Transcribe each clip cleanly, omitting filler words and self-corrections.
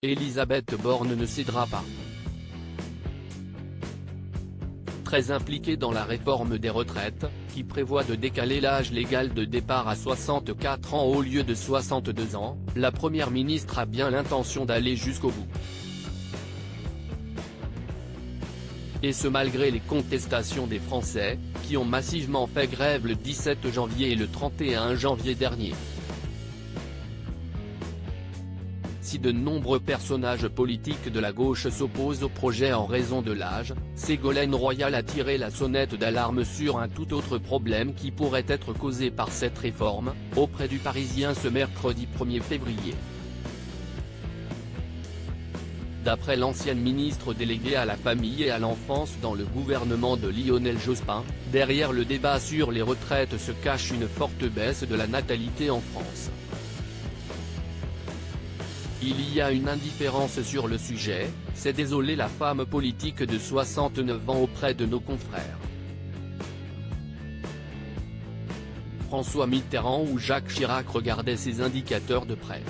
Elisabeth Borne ne cédera pas. Très impliquée dans la réforme des retraites, qui prévoit de décaler l'âge légal de départ à 64 ans au lieu de 62 ans, la Première ministre a bien l'intention d'aller jusqu'au bout. Et ce malgré les contestations des Français, qui ont massivement fait grève le 17 janvier et le 31 janvier dernier. Si de nombreux personnages politiques de la gauche s'opposent au projet en raison de l'âge, Ségolène Royal a tiré la sonnette d'alarme sur un tout autre problème qui pourrait être causé par cette réforme, auprès du Parisien ce mercredi 1er février. D'après l'ancienne ministre déléguée à la famille et à l'enfance dans le gouvernement de Lionel Jospin, derrière le débat sur les retraites se cache une forte baisse de la natalité en France. Il y a une indifférence sur le sujet, s'est désolée la femme politique de 69 ans auprès de nos confrères. François Mitterrand ou Jacques Chirac regardaient ces indicateurs de près.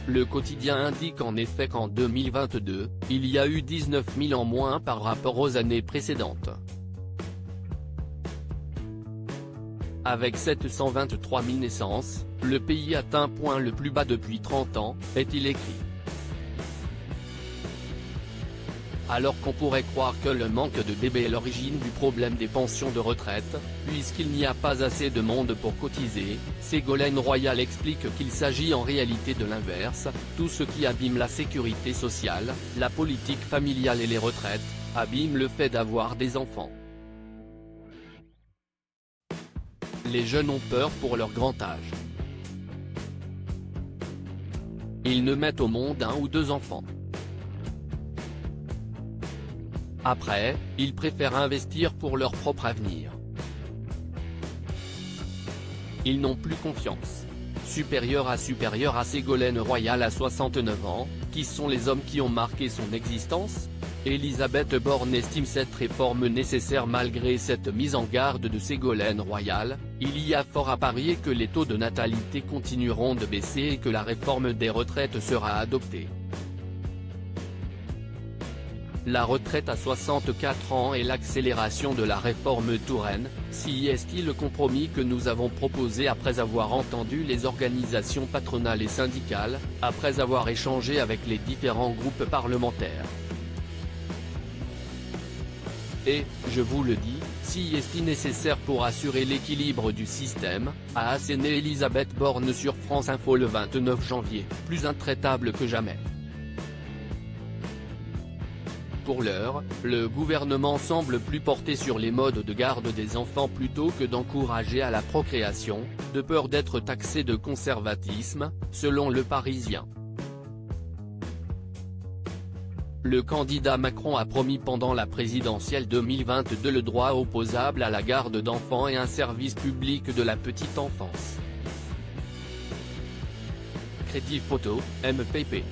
Le quotidien indique en effet qu'en 2022, il y a eu 19 000 en moins par rapport aux années précédentes. Avec 723 000 naissances, le pays atteint point le plus bas depuis 30 ans, est-il écrit. Alors qu'on pourrait croire que le manque de bébés est l'origine du problème des pensions de retraite, puisqu'il n'y a pas assez de monde pour cotiser, Ségolène Royal explique qu'il s'agit en réalité de l'inverse, tout ce qui abîme la sécurité sociale, la politique familiale et les retraites, abîme le fait d'avoir des enfants. Les jeunes ont peur pour leur grand âge. Ils ne mettent au monde 1 ou 2 enfants. Après, ils préfèrent investir pour leur propre avenir. Ils n'ont plus confiance. Supérieur à Ségolène Royal à 69 ans, qui sont les hommes qui ont marqué son existence ? Elisabeth Borne estime cette réforme nécessaire malgré cette mise en garde de Ségolène Royal, il y a fort à parier que les taux de natalité continueront de baisser et que la réforme des retraites sera adoptée. La retraite à 64 ans et l'accélération de la réforme Touraine, si est-il le compromis que nous avons proposé après avoir entendu les organisations patronales et syndicales, après avoir échangé avec les différents groupes parlementaires. Et, je vous le dis, si est-il nécessaire pour assurer l'équilibre du système, a asséné Elisabeth Borne sur France Info le 29 janvier, plus intraitable que jamais. Pour l'heure, le gouvernement semble plus porté sur les modes de garde des enfants plutôt que d'encourager à la procréation, de peur d'être taxé de conservatisme, selon Le Parisien. Le candidat Macron a promis pendant la présidentielle 2022 le droit opposable à la garde d'enfants et un service public de la petite enfance. Crédit photo, MPP.